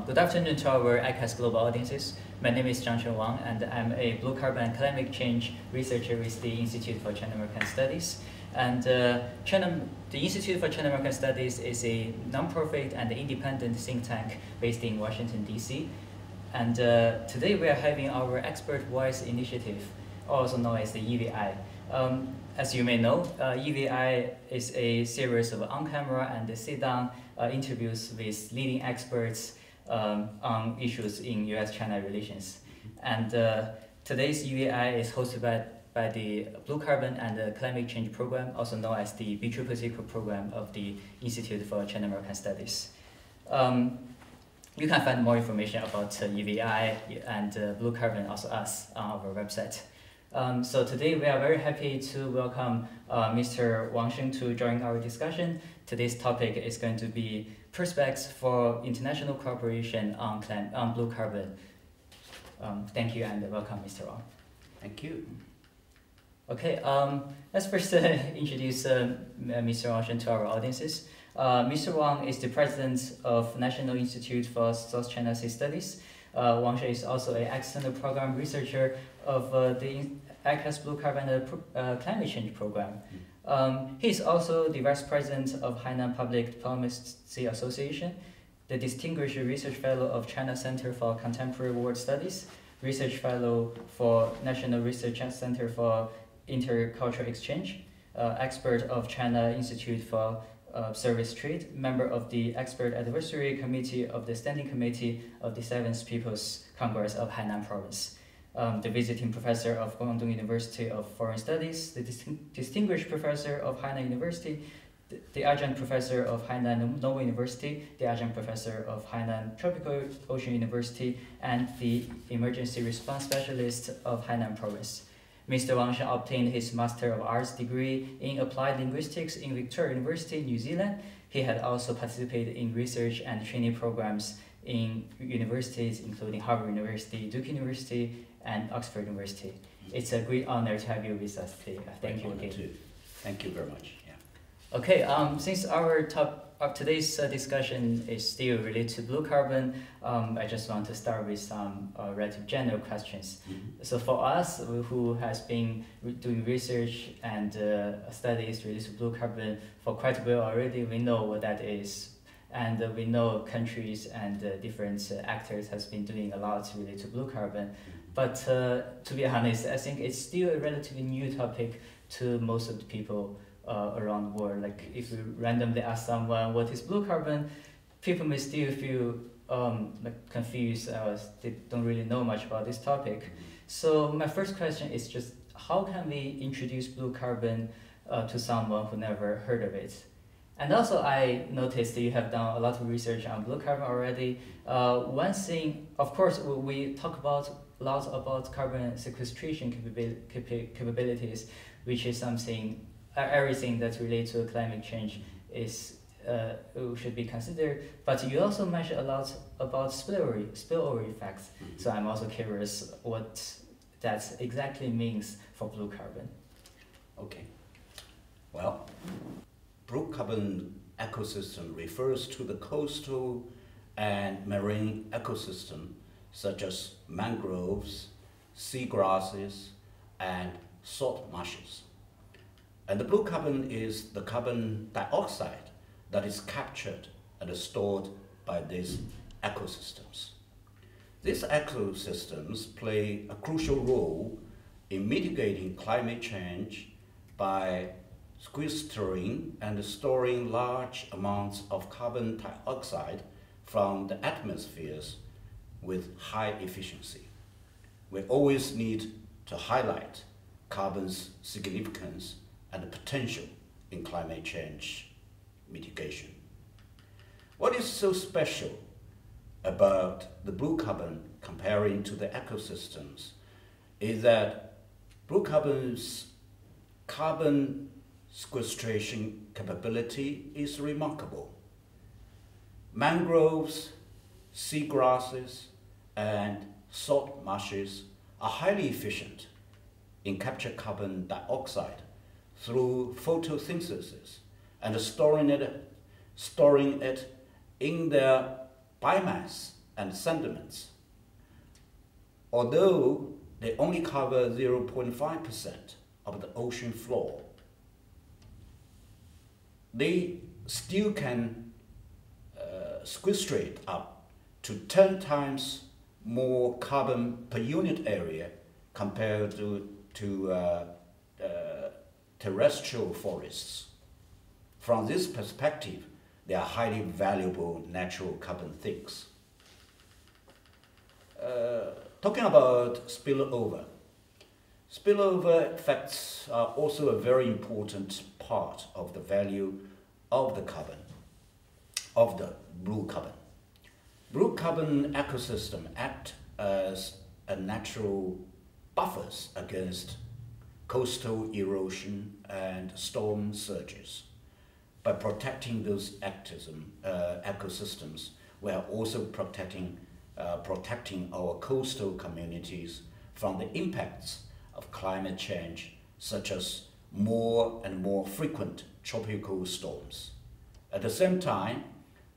Good afternoon to our ICAS global audiences. My name is Zhangchen Wang, and I'm a blue carbon and climate change researcher with the Institute for China-American Studies. And the Institute for China-American Studies is a nonprofit and independent think tank based in Washington, D.C. And today we are having our Expert Voice Initiative, also known as the EVI. As you may know, EVI is a series of on-camera and sit-down interviews with leading experts on issues in U.S. China relations. And today's EVI is hosted by the Blue Carbon and Climate Change Program, also known as the BCCC program of the Institute for China-American Studies. You can find more information about EVI and Blue Carbon, also us, on our website. So today we are very happy to welcome Mr. Wang Sheng to join our discussion. Today's topic is going to be prospects for international cooperation on blue carbon. Thank you and welcome, Mr. Wang. Thank you. Okay, let's first introduce Mr. Wang Sheng to our audiences. Mr. Wang is the president of National Institute for South China Sea Studies. Wang Sheng is also an external program researcher of the ICAS Blue Carbon and Climate Change Program. He is also the vice president of Hainan Public Diplomacy Association, the distinguished research fellow of China Center for Contemporary World Studies, research fellow for National Research Center for Intercultural Exchange, expert of China Institute for Service Trade, member of the Expert Advisory Committee of the Standing Committee of the 7th People's Congress of Hainan Province, the visiting professor of Guangdong University of Foreign Studies, the distinguished professor of Hainan University, the adjunct professor of Hainan Normal University, the adjunct professor of Hainan Tropical Ocean University, and the emergency response specialist of Hainan Province. Mr. Wang Sheng obtained his Master of Arts degree in Applied Linguistics in Victoria University, New Zealand. He had also participated in research and training programs in universities including Harvard University, Duke University, and Oxford University. It's a great honor to have you with us today. Thank you again. Thank you very much. Yeah. Okay, since our today's discussion is still related to blue carbon, I just want to start with some relative general questions. So for us who has been doing research and studies related to blue carbon for quite a while already, we know what that is. And we know countries and different actors has been doing a lot related to blue carbon. But to be honest, I think it's still a relatively new topic to most of the people around the world. Like if we randomly ask someone what is blue carbon, people may still feel like confused. They don't really know much about this topic. So my first question is just how can we introduce blue carbon to someone who never heard of it? And also I noticed that you have done a lot of research on blue carbon already. One thing, of course, we talk about a lot about carbon sequestration capabilities, which is something, everything that relates to climate change is should be considered. But you also mentioned a lot about spillover effects. So I'm also curious what that exactly means for blue carbon. Okay. Well, blue carbon ecosystem refers to the coastal and marine ecosystem such as mangroves, seagrasses, and salt marshes. And the blue carbon is the carbon dioxide that is captured and stored by these ecosystems. These ecosystems play a crucial role in mitigating climate change by sequestering and storing large amounts of carbon dioxide from the atmospheres with high efficiency. We always need to highlight carbon's significance and potential in climate change mitigation. What is so special about the blue carbon comparing to the ecosystems is that blue carbon's carbon sequestration capability is remarkable. Mangroves, seagrasses, and salt marshes are highly efficient in capturing carbon dioxide through photosynthesis and storing it in their biomass and sediments. Although they only cover 0.5% of the ocean floor, they still can sequestrate up to 10 times more carbon per unit area compared to terrestrial forests. From this perspective, they are highly valuable natural carbon sinks. Talking about spillover. Spillover effects are also a very important part of the value of the carbon, of the blue carbon. Blue carbon ecosystem act as a natural buffers against coastal erosion and storm surges. By protecting those ecosystems, we are also protecting our coastal communities from the impacts of climate change, such as more and more frequent tropical storms. At the same time,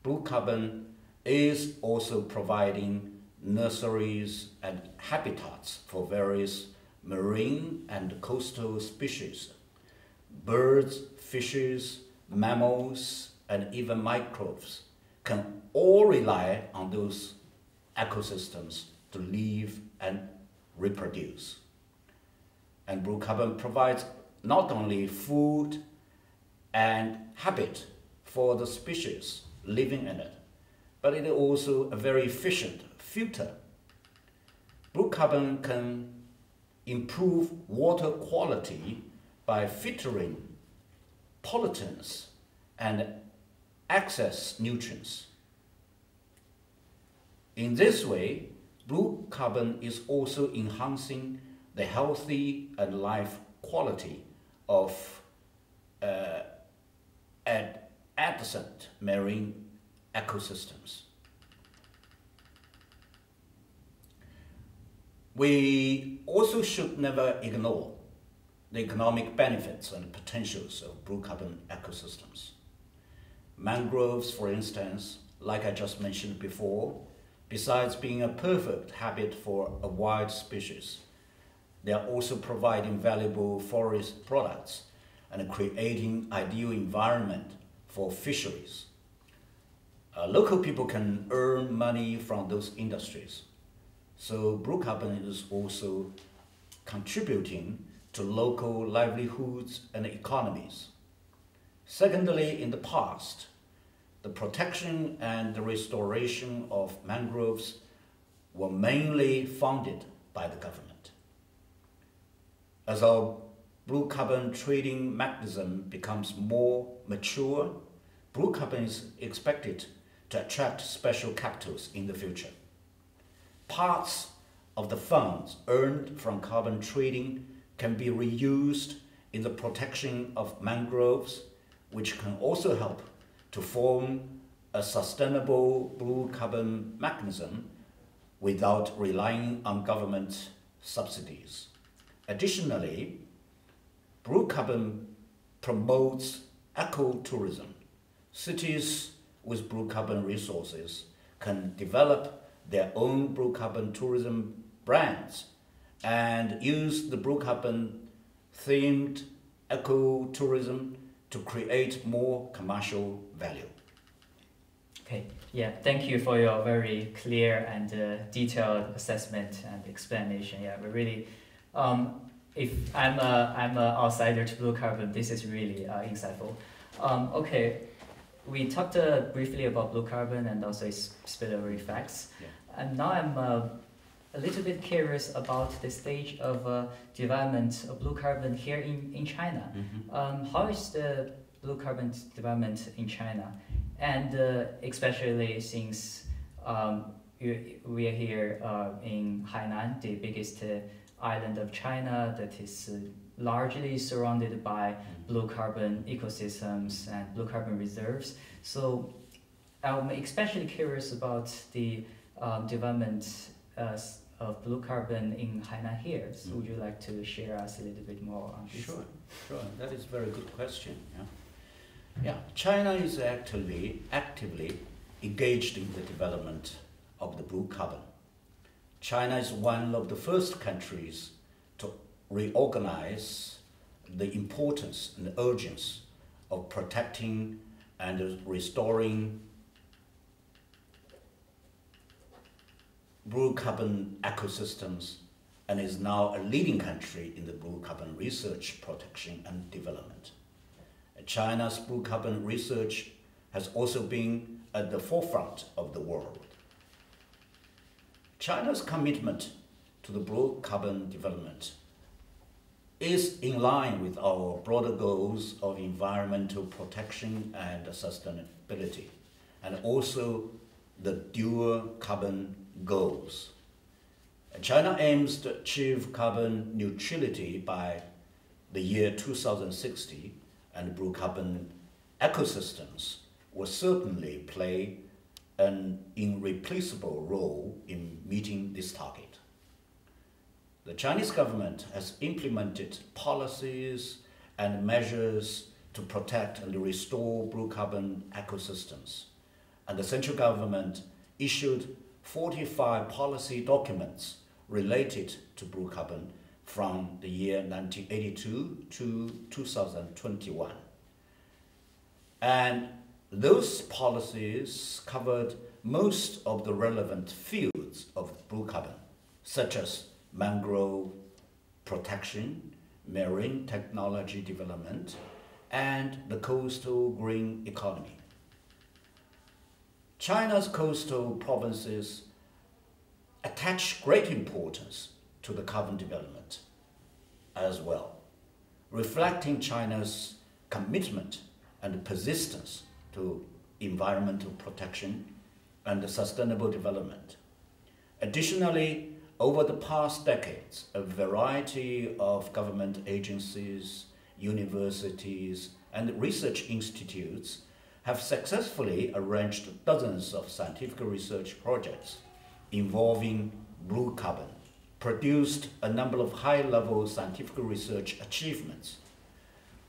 blue carbon is also providing nurseries and habitats for various marine and coastal species. Birds, fishes, mammals, and even microbes can all rely on those ecosystems to live and reproduce. And blue carbon provides not only food and habit for the species living in it, but it is also a very efficient filter. Blue carbon can improve water quality by filtering pollutants and excess nutrients. In this way, blue carbon is also enhancing the healthy and life quality of adjacent marine ecosystems. We also should never ignore the economic benefits and potentials of blue carbon ecosystems. Mangroves, for instance, like I just mentioned before, besides being a perfect habitat for a wide species, they are also providing valuable forest products and creating ideal environment for fisheries. Local people can earn money from those industries. So blue carbon is also contributing to local livelihoods and economies. Secondly, in the past, the protection and the restoration of mangroves were mainly funded by the government. As our blue carbon trading mechanism becomes more mature, blue carbon is expected to attract special capitals in the future. Parts of the funds earned from carbon trading can be reused in the protection of mangroves, which can also help to form a sustainable blue carbon mechanism without relying on government subsidies. Additionally, blue carbon promotes ecotourism. Cities with blue carbon resources can develop their own blue carbon tourism brands and use the blue carbon themed ecotourism to create more commercial value. Okay, yeah, thank you for your very clear and detailed assessment and explanation. Yeah, we really, if I'm a outsider to blue carbon, this is really insightful. Okay, we talked briefly about blue carbon and also its spillover effects. Yeah. And now I'm a little bit curious about the stage of development of blue carbon here in China. Mm-hmm. How is the blue carbon development in China? And especially since we are here in Hainan, the biggest island of China that is largely surrounded by blue carbon ecosystems and blue carbon reserves. So I'm especially curious about the development of blue carbon in Hainan here. So would you like to share us a little bit more on this? Sure. That is a very good question. Yeah, China is actively engaged in the development of the blue carbon. China is one of the first countries to reorganize the importance and urgency of protecting and restoring blue carbon ecosystems, and is now a leading country in the blue carbon research, protection, and development. China's blue carbon research has also been at the forefront of the world. China's commitment to the blue carbon development is in line with our broader goals of environmental protection and sustainability, and also the dual carbon goals. China aims to achieve carbon neutrality by the year 2060, and blue carbon ecosystems will certainly play an irreplaceable role in meeting this target. The Chinese government has implemented policies and measures to protect and restore blue carbon ecosystems, and the central government issued 45 policy documents related to blue carbon from the year 1982 to 2021. And those policies covered most of the relevant fields of blue carbon, such as mangrove protection, marine technology development, and the coastal green economy. China's coastal provinces attach great importance to the carbon development as well, reflecting China's commitment and persistence to environmental protection and sustainable development. Additionally, over the past decades, a variety of government agencies, universities, and research institutes have successfully arranged dozens of scientific research projects involving blue carbon, produced a number of high-level scientific research achievements.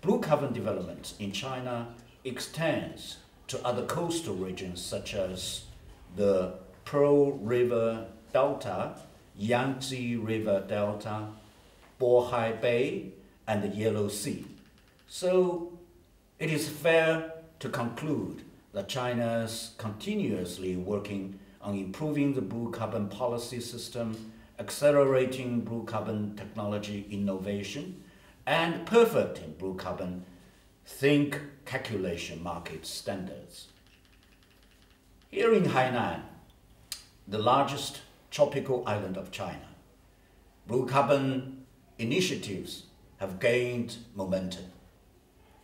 Blue carbon development in China extends to other coastal regions such as the Pearl River Delta, Yangtze River Delta, Bohai Bay, and the Yellow Sea. So it is fair to conclude that China is continuously working on improving the blue carbon policy system, accelerating blue carbon technology innovation, and perfecting blue carbon think calculation market standards. Here in Hainan, the largest tropical island of China, blue carbon initiatives have gained momentum.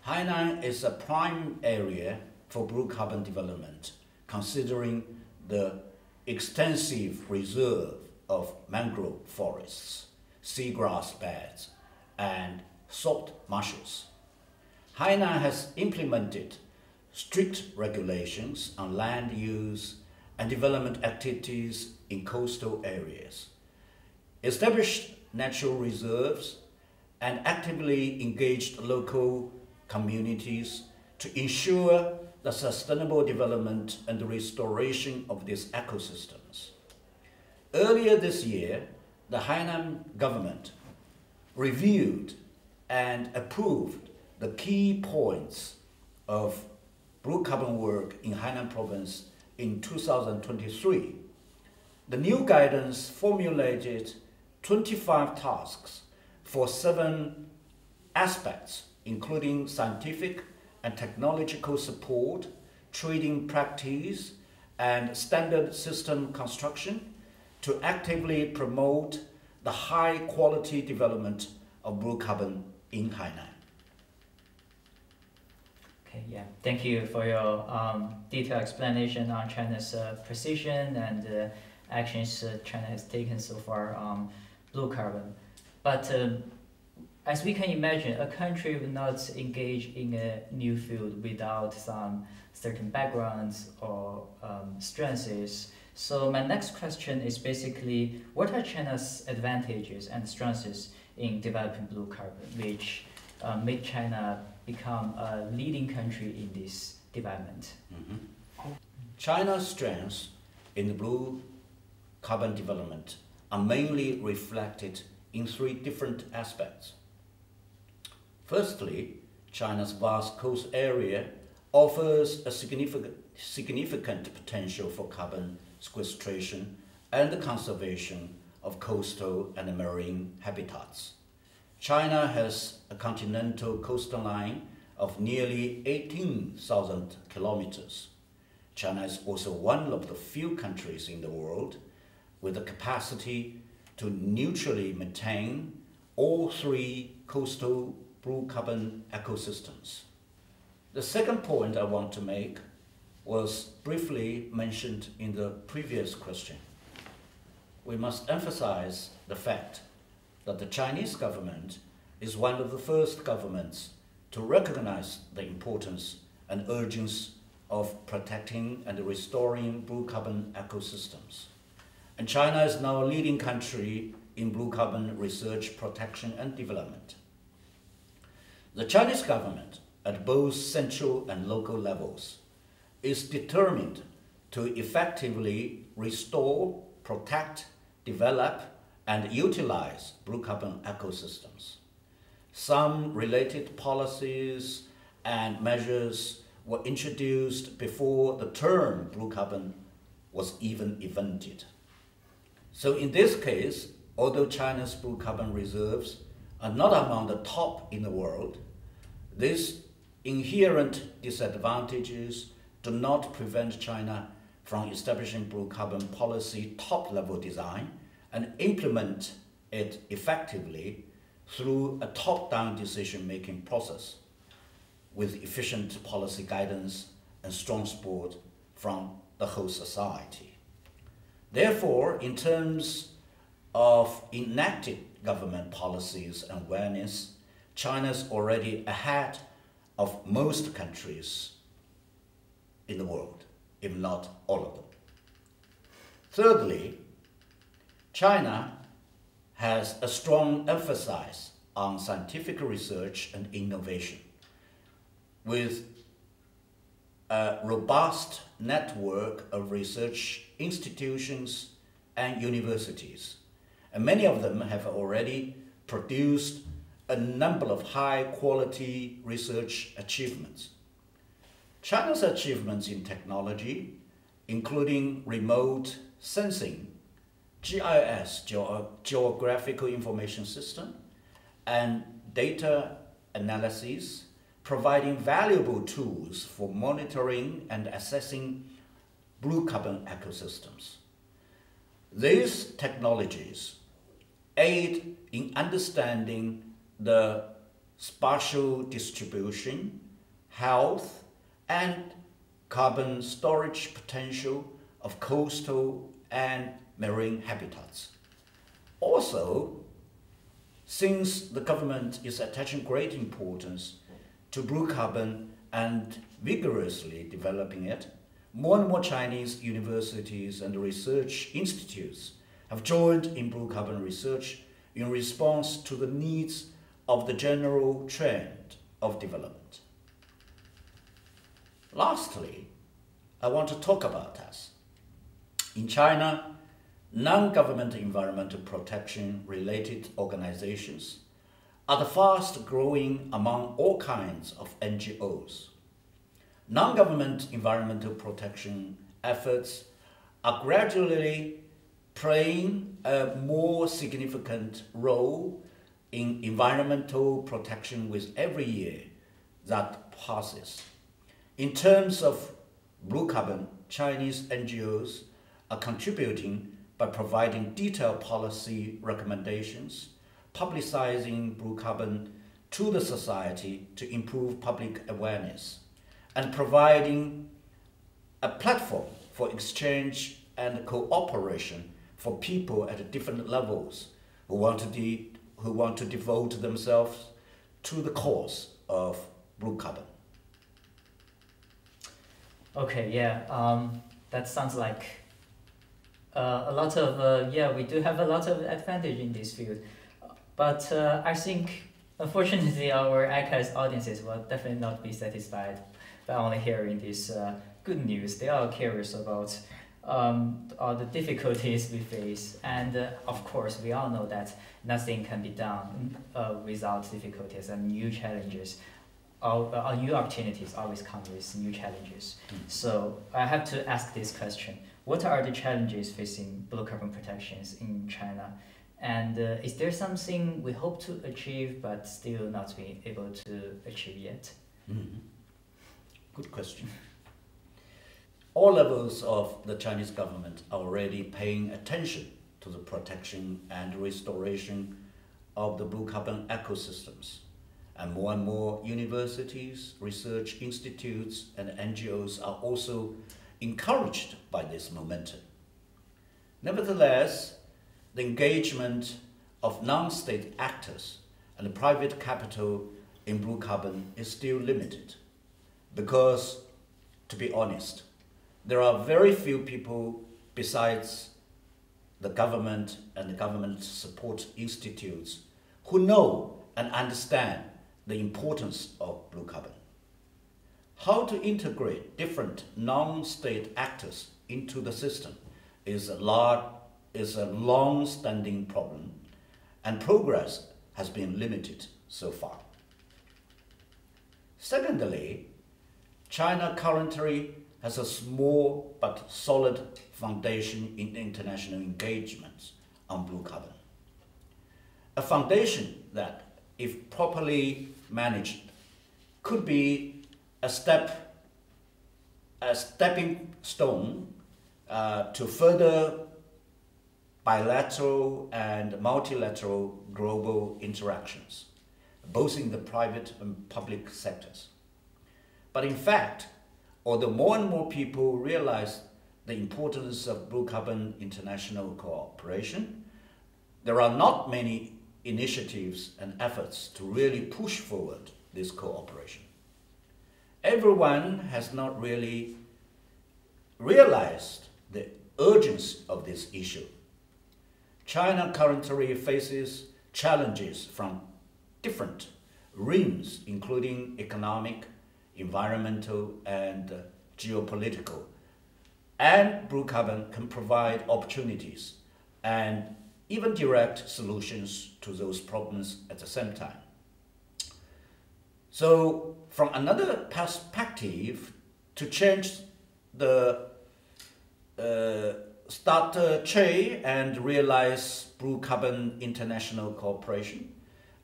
Hainan is a prime area for blue carbon development, considering the extensive reserve of mangrove forests, seagrass beds, and salt marshes. Hainan has implemented strict regulations on land use and development activities in coastal areas, established natural reserves, and actively engaged local communities to ensure the sustainable development and the restoration of these ecosystems. Earlier this year, the Hainan government reviewed and approved the key points of blue carbon work in Hainan province in 2023. The new guidance formulated 25 tasks for 7 aspects, including scientific and technological support, trading practice, and standard system construction to actively promote the high-quality development of blue carbon in Hainan. Okay, yeah. Thank you for your detailed explanation on China's position and actions China has taken so far on blue carbon. But as we can imagine, a country will not engage in a new field without some certain backgrounds or strengths. So my next question is basically, what are China's advantages and strengths in developing blue carbon, which make China become a leading country in this development? China's strengths in the blue carbon development are mainly reflected in three different aspects. Firstly, China's vast coast area offers a significant potential for carbon sequestration and the conservation of coastal and marine habitats. China has a continental coastline of nearly 18,000 kilometers. China is also one of the few countries in the world with the capacity to neutrally maintain all three coastal blue carbon ecosystems. The second point I want to make was briefly mentioned in the previous question. We must emphasize the fact that the Chinese government is one of the first governments to recognize the importance and urgency of protecting and restoring blue carbon ecosystems. And China is now a leading country in blue carbon research, protection, and development. The Chinese government, at both central and local levels, is determined to effectively restore, protect, develop, and utilize blue carbon ecosystems. Some related policies and measures were introduced before the term blue carbon was even invented. So in this case, although China's blue carbon reserves are not among the top in the world, these inherent disadvantages do not prevent China from establishing blue carbon policy top-level design and implement it effectively through a top-down decision-making process with efficient policy guidance and strong support from the whole society. Therefore, in terms of enacted government policies and awareness, China is already ahead of most countries in the world, if not all of them. Thirdly, China has a strong emphasis on scientific research and innovation, with a robust network of research institutions and universities, and many of them have already produced a number of high-quality research achievements. China's achievements in technology, including remote sensing, GIS, Geographical Information System, and data analysis, providing valuable tools for monitoring and assessing blue carbon ecosystems. These technologies aid in understanding the spatial distribution, health, and carbon storage potential of coastal and marine habitats. Also, since the government is attaching great importance to blue carbon and vigorously developing it, more and more Chinese universities and research institutes have joined in blue carbon research in response to the needs of the general trend of development. Lastly, I want to talk about us. In China, non-government environmental protection related organizations are the fast growing among all kinds of NGOs. Non-government environmental protection efforts are gradually playing a more significant role in environmental protection with every year that passes. In terms of blue carbon, Chinese NGOs are contributing by providing detailed policy recommendations, publicizing blue carbon to the society to improve public awareness, and providing a platform for exchange and cooperation for people at different levels who want to devote themselves to the cause of blue carbon. Okay, yeah, that sounds like a lot of, we do have a lot of advantage in this field. But I think, unfortunately, our ICAS audiences will definitely not be satisfied by only hearing this good news. They are curious about all the difficulties we face. And of course, we all know that nothing can be done without difficulties and new challenges. New opportunities always come with new challenges. So I have to ask this question. What are the challenges facing blue carbon protections in China? And is there something we hope to achieve but still not be able to achieve yet? Mm-hmm. Good question. All levels of the Chinese government are already paying attention to the protection and restoration of the blue carbon ecosystems. And more universities, research institutes, and NGOs are also encouraged by this momentum. Nevertheless, the engagement of non-state actors and private capital in blue carbon is still limited because, to be honest, there are very few people besides the government and the government support institutes who know and understand the importance of blue carbon. How to integrate different non-state actors into the system is a long-standing problem, and progress has been limited so far. Secondly, China currently has a small but solid foundation in international engagements on blue carbon. A foundation that, if properly managed, could be a stepping stone to further bilateral and multilateral global interactions, both in the private and public sectors. But in fact, although more and more people realize the importance of blue carbon international cooperation, there are not many initiatives and efforts to really push forward this cooperation. Everyone has not really realized the urgency of this issue. China currently faces challenges from different realms, including economic, environmental, and geopolitical. And blue carbon can provide opportunities and even direct solutions to those problems at the same time. So, from another perspective, to change the start Che and realize blue carbon international cooperation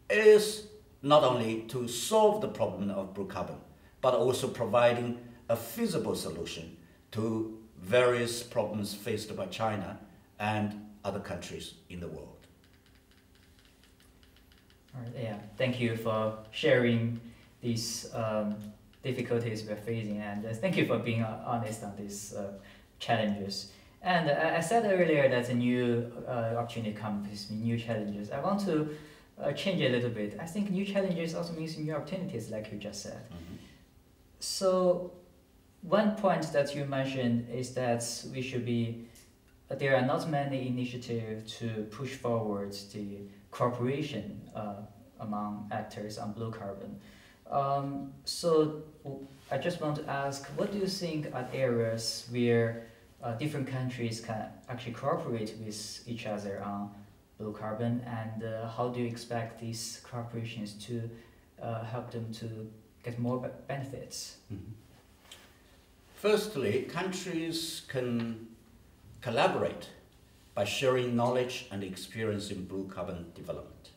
is not only to solve the problem of blue carbon, but also providing a feasible solution to various problems faced by China and other countries in the world. All right, yeah, thank you for sharing these difficulties we're facing, and thank you for being honest on these challenges. And I said earlier that a new opportunity comes with new challenges. I want to change a little bit. I think new challenges also means new opportunities, like you just said. Mm-hmm. So one point that you mentioned is that we should be, there are not many initiatives to push forward the cooperation among actors on blue carbon. So I just want to ask, what do you think are areas where different countries can actually cooperate with each other on blue carbon, and how do you expect these cooperations to help them to get more benefits? Mm-hmm. Firstly, countries can collaborate by sharing knowledge and experience in blue carbon development.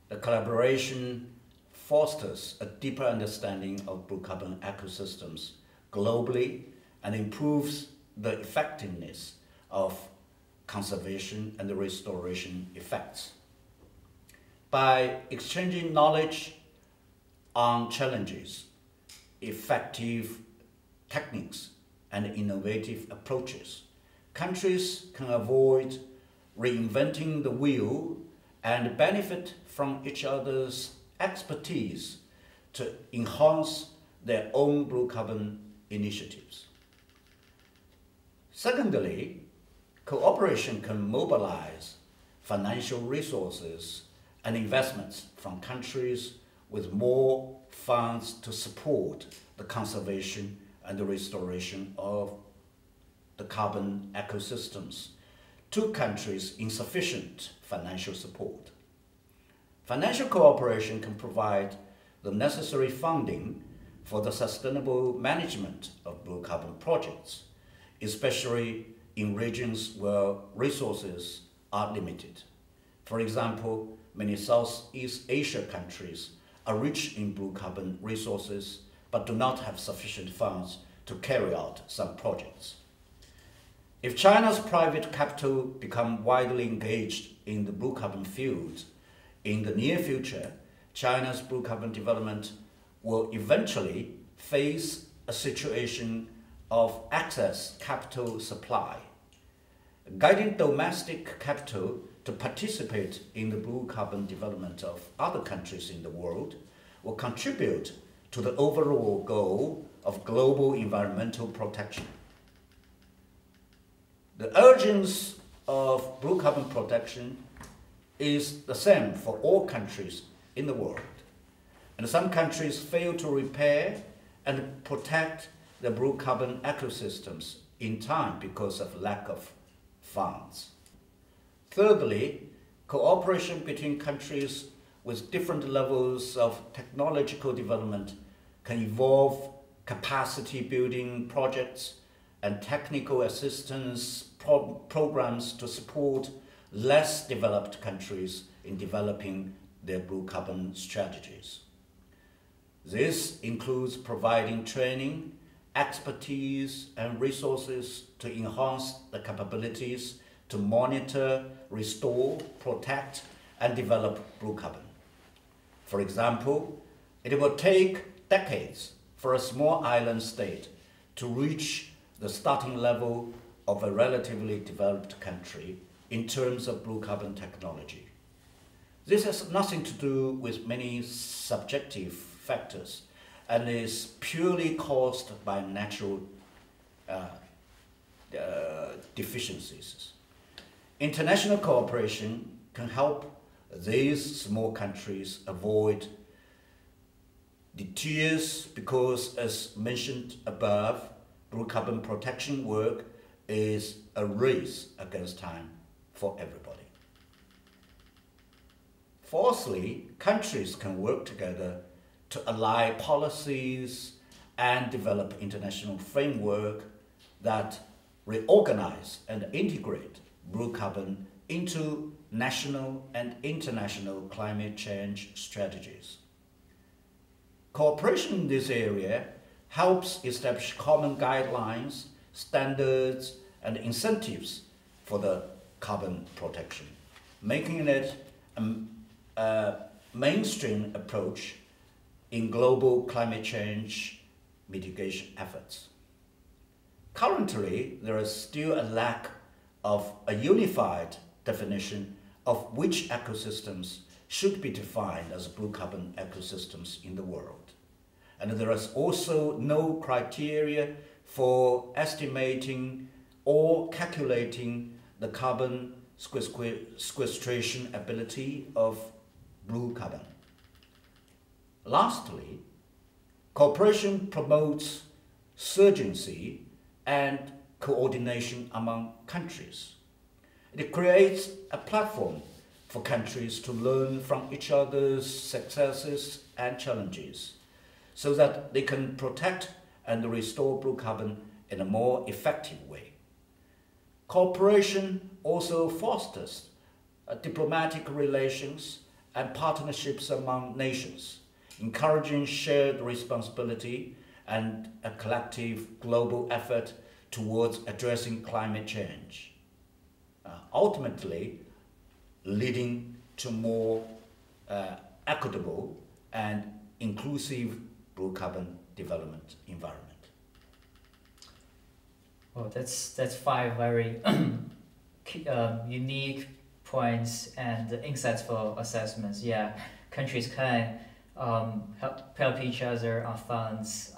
The collaboration fosters a deeper understanding of blue carbon ecosystems globally and improves the effectiveness of conservation and the restoration effects. By exchanging knowledge on challenges, effective techniques, and innovative approaches, countries can avoid reinventing the wheel and benefit from each other's expertise to enhance their own blue carbon initiatives. Secondly, cooperation can mobilize financial resources and investments from countries with more funds to support the conservation and the restoration of the carbon ecosystems to countries insufficient financial support. Financial cooperation can provide the necessary funding for the sustainable management of blue carbon projects, especially in regions where resources are limited. For example, many Southeast Asia countries are rich in blue carbon resources but do not have sufficient funds to carry out some projects. If China's private capital become widely engaged in the blue carbon field, in the near future, China's blue carbon development will eventually face a situation of excess capital supply. Guiding domestic capital to participate in the blue carbon development of other countries in the world will contribute to the overall goal of global environmental protection. The urgence of blue carbon protection is the same for all countries in the world, and some countries fail to repair and protect the blue carbon ecosystems in time because of lack of funds. Thirdly, cooperation between countries with different levels of technological development can involve capacity building projects and technical assistance programs to support less developed countries in developing their blue carbon strategies. This includes providing training, expertise, and resources to enhance the capabilities to monitor, restore, protect, and develop blue carbon. For example, it will take decades for a small island state to reach the starting level of a relatively developed country in terms of blue carbon technology. This has nothing to do with many subjective factors and is purely caused by natural deficiencies. International cooperation can help these small countries avoid the tears because, as mentioned above, blue carbon protection work is a race against time for everybody. Fourthly, countries can work together to ally policies and develop international framework that reorganize and integrate blue carbon into national and international climate change strategies. Cooperation in this area helps establish common guidelines, standards, and incentives for the carbon protection, making it a mainstream approach in global climate change mitigation efforts. Currently, there is still a lack of a unified definition of which ecosystems should be defined as blue carbon ecosystems in the world. And there is also no criteria for estimating or calculating the carbon sequestration ability of blue carbon. Lastly, cooperation promotes urgency and coordination among countries. It creates a platform for countries to learn from each other's successes and challenges so that they can protect and restore blue carbon in a more effective way. Cooperation also fosters diplomatic relations and partnerships among nations, encouraging shared responsibility and a collective global effort towards addressing climate change, ultimately leading to more equitable and inclusive blue carbon development environment. Well, that's five very unique points and insightful assessments. Yeah, countries can help each other on funds,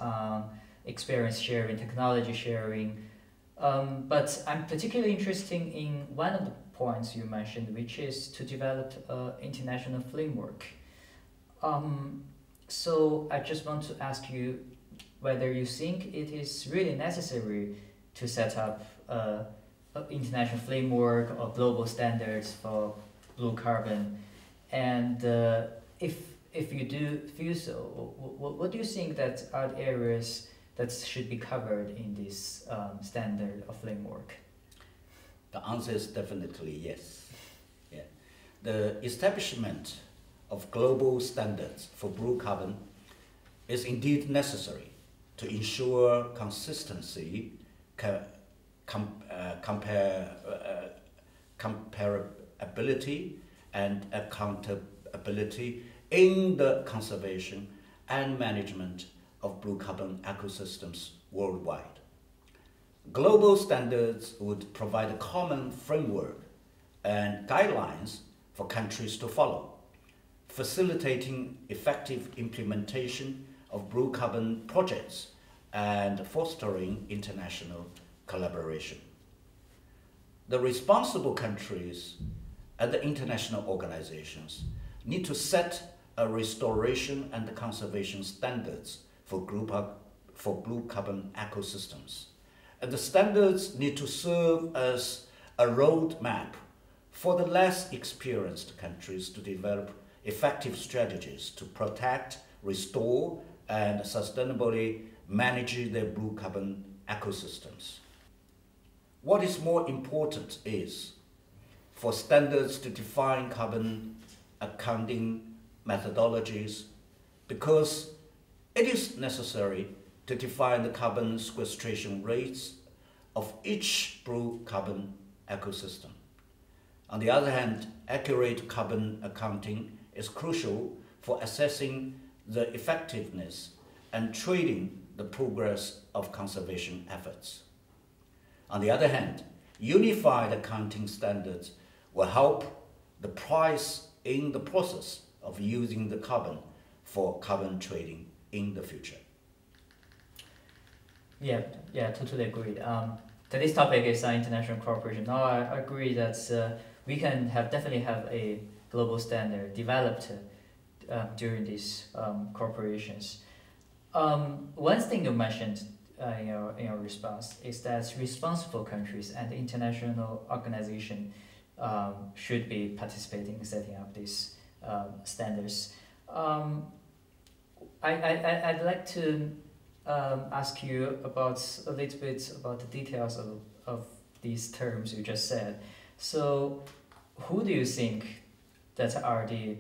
experience sharing, technology sharing. But I'm particularly interested in one of the points you mentioned, which is to develop an international framework. So I just want to ask you whether you think it is really necessary to set up international framework or global standards for blue carbon? And if you do feel so, what do you think that are the areas that should be covered in this standard or framework? The answer is definitely yes. Yeah. The establishment of global standards for blue carbon is indeed necessary to ensure consistency, comparability, and accountability in the conservation and management of blue carbon ecosystems worldwide. Global standards would provide a common framework and guidelines for countries to follow, facilitating effective implementation of blue carbon projects and fostering international collaboration. The responsible countries and the international organizations need to set a restoration and conservation standards for blue carbon ecosystems. And the standards need to serve as a roadmap for the less experienced countries to develop effective strategies to protect, restore, and sustainably manage their blue carbon ecosystems. What is more important is for standards to define carbon accounting methodologies, because it is necessary to define the carbon sequestration rates of each blue carbon ecosystem. On the other hand, accurate carbon accounting is crucial for assessing the effectiveness and trading the progress of conservation efforts. On the other hand, unified accounting standards will help the price in the process of using the carbon for carbon trading in the future. Yeah, totally agreed. Today's topic is international cooperation. Now I agree that we can definitely have a global standard developed during these corporations. One thing you mentioned in your response is that responsible countries and international organizations should be participating in setting up these standards. I'd like to ask you about a little bit about the details of these terms you just said. So, who do you think that are the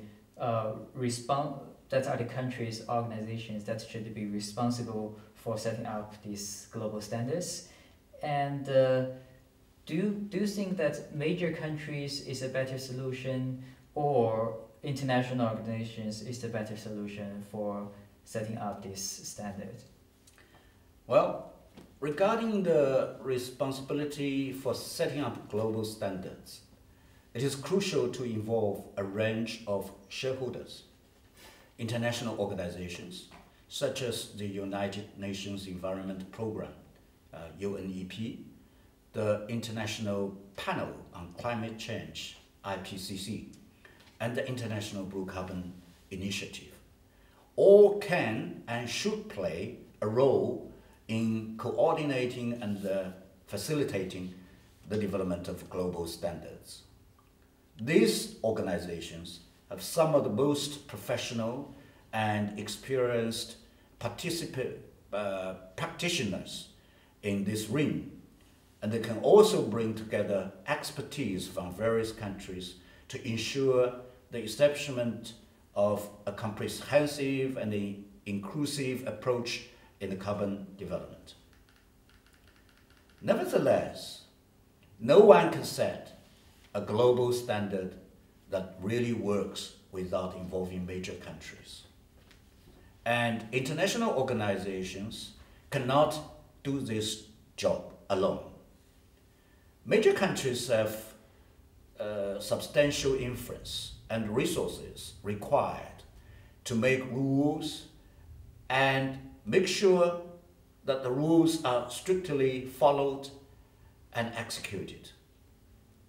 countries, organizations that should be responsible for setting up these global standards? And do you think that major countries is a better solution, or international organizations is the better solution for setting up this standard? Well, regarding the responsibility for setting up global standards, it is crucial to involve a range of shareholders, international organizations such as the United Nations Environment Programme, UNEP, the International Panel on Climate Change, IPCC, and the International Blue Carbon Initiative. All can and should play a role in coordinating and facilitating the development of global standards. These organizations have some of the most professional and experienced practitioners in this realm, and they can also bring together expertise from various countries to ensure the establishment of a comprehensive and inclusive approach in the carbon development. Nevertheless, no one can set a global standard that really works without involving major countries. And international organizations cannot do this job alone. Major countries have substantial influence and resources required to make rules and make sure that the rules are strictly followed and executed.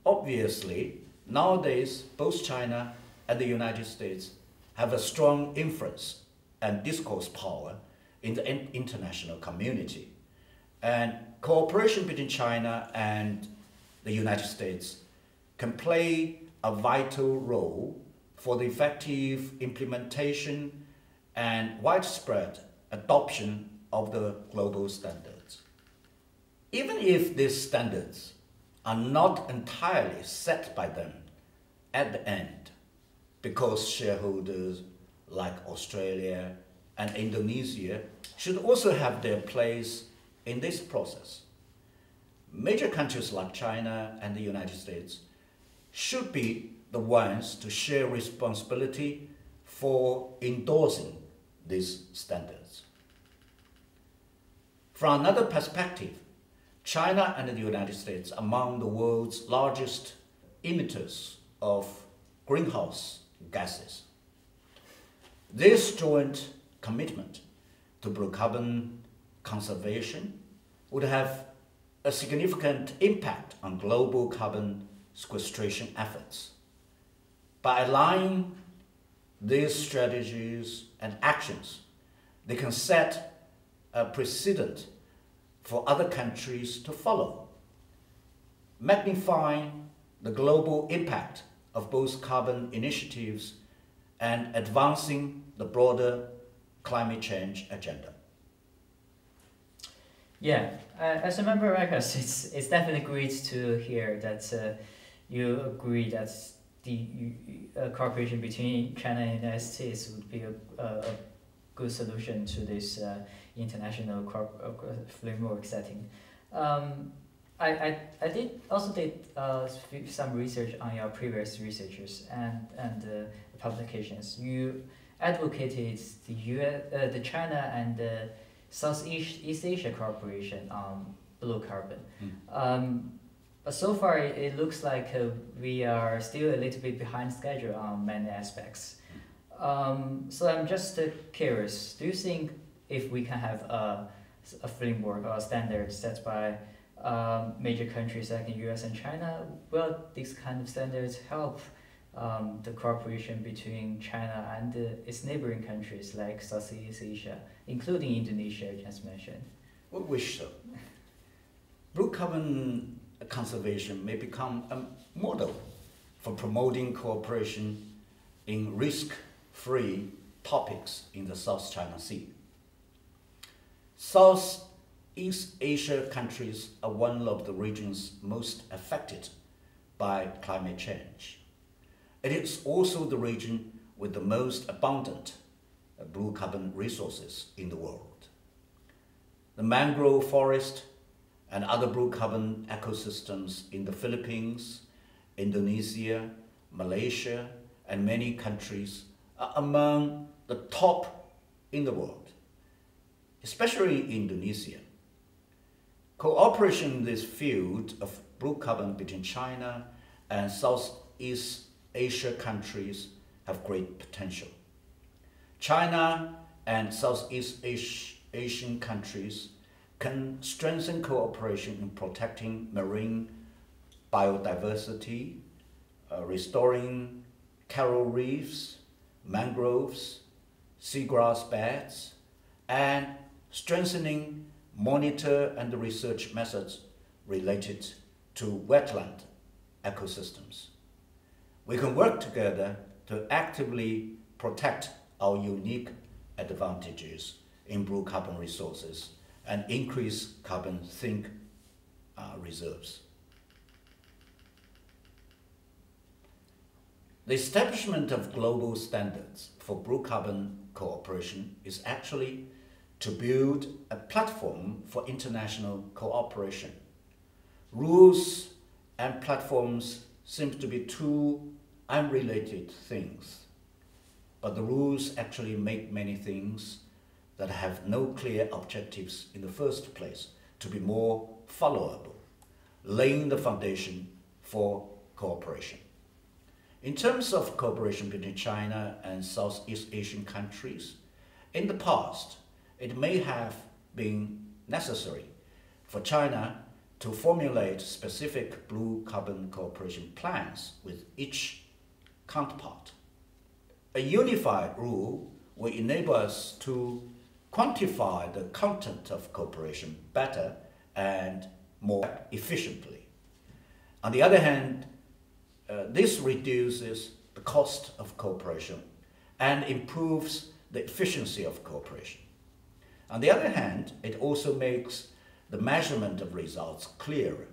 Obviously, nowadays, both China and the United States have a strong influence and discourse power in the international community. And cooperation between China and the United States can play a vital role for the effective implementation and widespread adoption of the global standards. Even if these standards are not entirely set by them at the end, because shareholders like Australia and Indonesia should also have their place in this process. Major countries like China and the United States should be the ones to share responsibility for endorsing these standards. From another perspective, China and the United States are among the world's largest emitters of greenhouse gases. This joint commitment to blue carbon conservation would have a significant impact on global carbon sequestration efforts. By aligning these strategies and actions, they can set a precedent for other countries to follow, magnifying the global impact of both carbon initiatives and advancing the broader climate change agenda. Yeah, as a member of ICAS, it's definitely great to hear that you agree that the cooperation between China and the United States would be a good solution to this international framework setting. I did some research on your previous researches and publications. You advocated the China and the Southeast Asia cooperation on blue carbon. But so far, it looks like we are still a little bit behind schedule on many aspects. So I'm just curious, do you think if we can have a framework or a standard set by major countries like the U.S. and China, will these kind of standards help the cooperation between China and its neighboring countries like Southeast Asia, including Indonesia, as mentioned? We wish so. Blue carbon conservation may become a model for promoting cooperation in risk-free topics in the South China Sea. Southeast Asia countries are one of the regions most affected by climate change. It is also the region with the most abundant blue carbon resources in the world. The mangrove forest and other blue carbon ecosystems in the Philippines, Indonesia, Malaysia, and many countries are among the top in the world, especially in Indonesia. Cooperation in this field of blue carbon between China and Southeast Asia countries have great potential. China and Southeast Asian countries can strengthen cooperation in protecting marine biodiversity, restoring coral reefs, mangroves, seagrass beds, and strengthening monitor and research methods related to wetland ecosystems. We can work together to actively protect our unique advantages in blue carbon resources and increase carbon sink reserves. The establishment of global standards for blue carbon cooperation is actually to build a platform for international cooperation. Rules and platforms seem to be two unrelated things, but the rules actually make many things that have no clear objectives in the first place to be more followable, laying the foundation for cooperation. In terms of cooperation between China and Southeast Asian countries, in the past, it may have been necessary for China to formulate specific blue carbon cooperation plans with each counterpart. A unified rule will enable us to quantify the content of cooperation better and more efficiently. On the other hand, this reduces the cost of cooperation and improves the efficiency of cooperation. On the other hand, it also makes the measurement of results clearer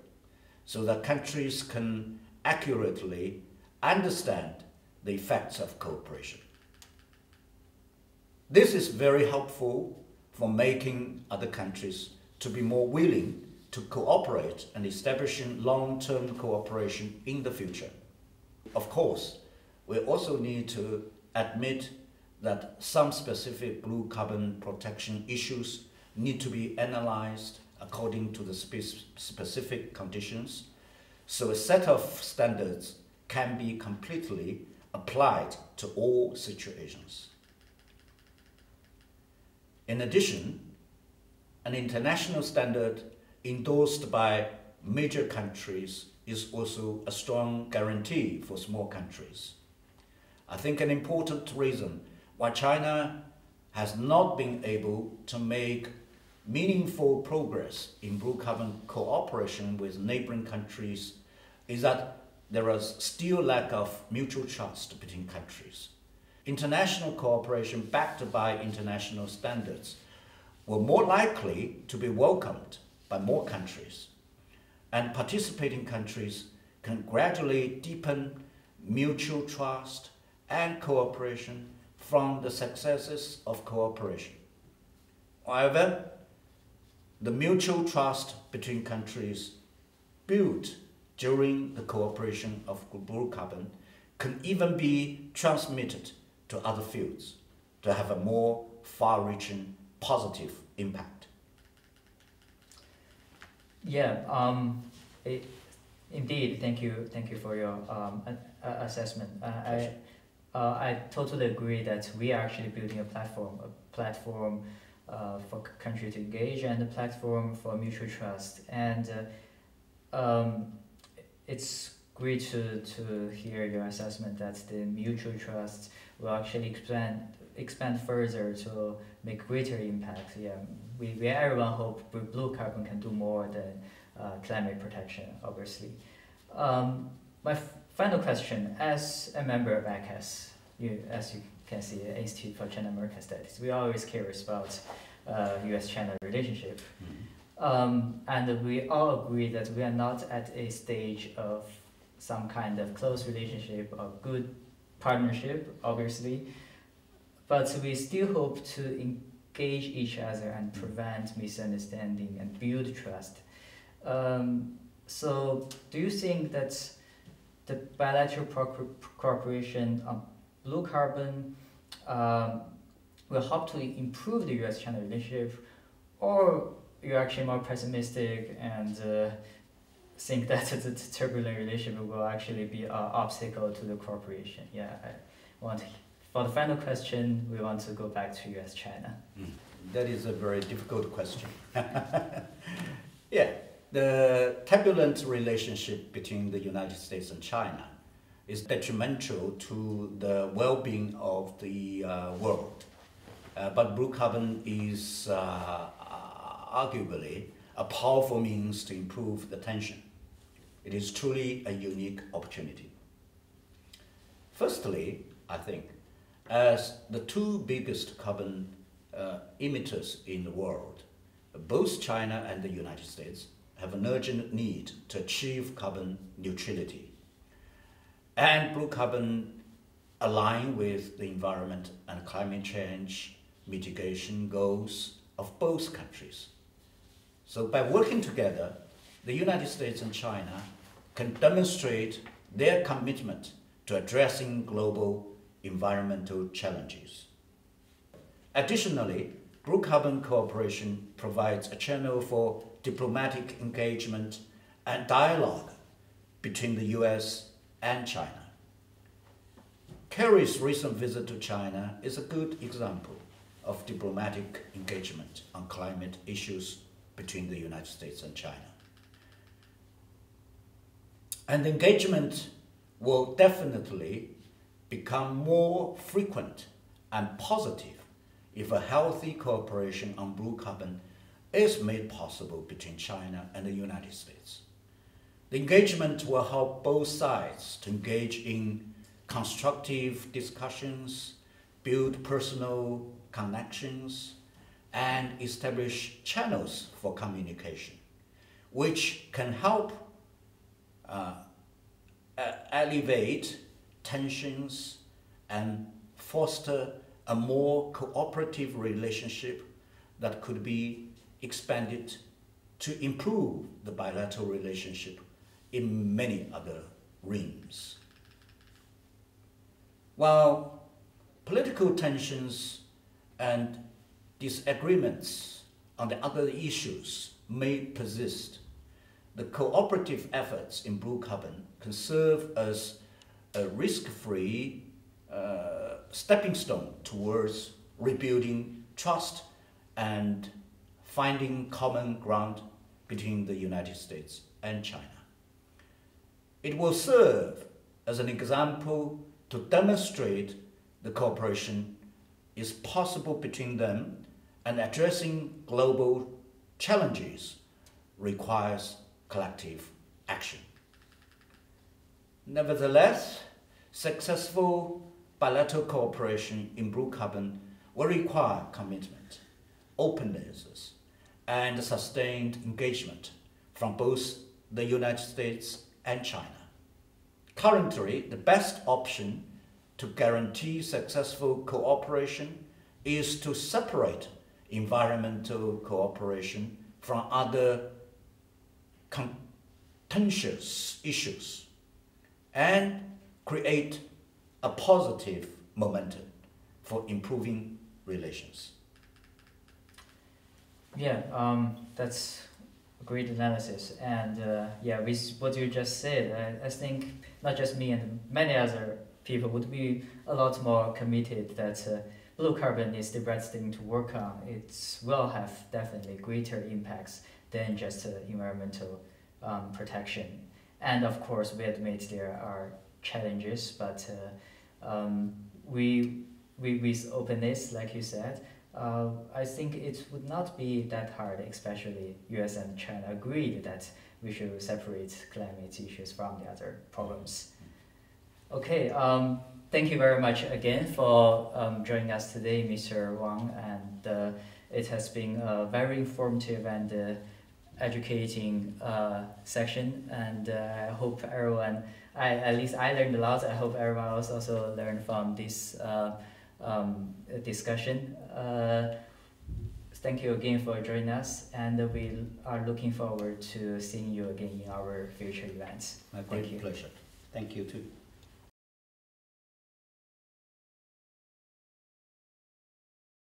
so that countries can accurately understand the effects of cooperation. This is very helpful for making other countries to be more willing to cooperate and establishing long-term cooperation in the future. Of course, we also need to admit that some specific blue carbon protection issues need to be analyzed according to the specific conditions, so a set of standards can be completely applied to all situations. In addition, an international standard endorsed by major countries is also a strong guarantee for small countries. I think an important reason why China has not been able to make meaningful progress in blue carbon cooperation with neighboring countries is that there is still lack of mutual trust between countries. International cooperation backed by international standards were more likely to be welcomed by more countries, and participating countries can gradually deepen mutual trust and cooperation from the successes of cooperation. However, the mutual trust between countries built during the cooperation of blue carbon can even be transmitted to other fields to have a more far-reaching positive impact. Yeah, indeed. Thank you for your assessment. I totally agree that we are actually building a platform for country to engage and a platform for mutual trust. And it's great to hear your assessment that the mutual trust will actually expand further to make greater impact. Yeah, we everyone hope blue carbon can do more than climate protection, obviously. My final question, as a member of ICAS, as you can see, Institute for China-American Studies, we are always curious about U.S. China relationship. And we all agree that we are not at a stage of some kind of close relationship or good partnership, obviously, but we still hope to engage each other and prevent misunderstanding and build trust. So do you think that the bilateral cooperation on blue carbon will help to improve the U.S.-China relationship, or you're actually more pessimistic and think that the turbulent relationship will actually be an obstacle to the cooperation? Yeah, for the final question, we want to go back to U.S.-China. That is a very difficult question. Yeah, the turbulent relationship between the United States and China is detrimental to the well-being of the world. But blue carbon is arguably a powerful means to improve the tension. It is truly a unique opportunity. Firstly, I think, as the two biggest carbon emitters in the world, both China and the United States have an urgent need to achieve carbon neutrality. And blue carbon align with the environment and climate change mitigation goals of both countries. So by working together, the United States and China can demonstrate their commitment to addressing global environmental challenges. Additionally, blue carbon cooperation provides a channel for diplomatic engagement and dialogue between the US and China. Kerry's recent visit to China is a good example of diplomatic engagement on climate issues between the United States and China. And engagement will definitely become more frequent and positive if a healthy cooperation on blue carbon is made possible between China and the United States. The engagement will help both sides to engage in constructive discussions, build personal connections, and establish channels for communication, which can help alleviate tensions and foster a more cooperative relationship that could be expanded to improve the bilateral relationship in many other realms. While political tensions and disagreements on the other issues may persist, the cooperative efforts in blue carbon can serve as a risk-free stepping stone towards rebuilding trust and finding common ground between the United States and China. It will serve as an example to demonstrate the cooperation is possible between them, and addressing global challenges requires collective action. Nevertheless, successful bilateral cooperation in blue carbon will require commitment, openness, and sustained engagement from both the United States and China. Currently, the best option to guarantee successful cooperation is to separate environmental cooperation from other contentious issues and create a positive momentum for improving relations. Yeah, that's a great analysis. And yeah, with what you just said, I think not just me and many other people would be a lot more committed that blue carbon is the right thing to work on. It will have definitely greater impacts than just environmental protection. And of course, we admit there are challenges, but with openness, like you said, I think it would not be that hard, especially US and China agreed that we should separate climate issues from the other problems. Okay, thank you very much again for joining us today, Mr. Wang, and it has been a very informative and educating session, and I hope everyone, at least I learned a lot. I hope everyone else also learned from this discussion. Thank you again for joining us, and we are looking forward to seeing you again in our future events. My great pleasure. Thank you too.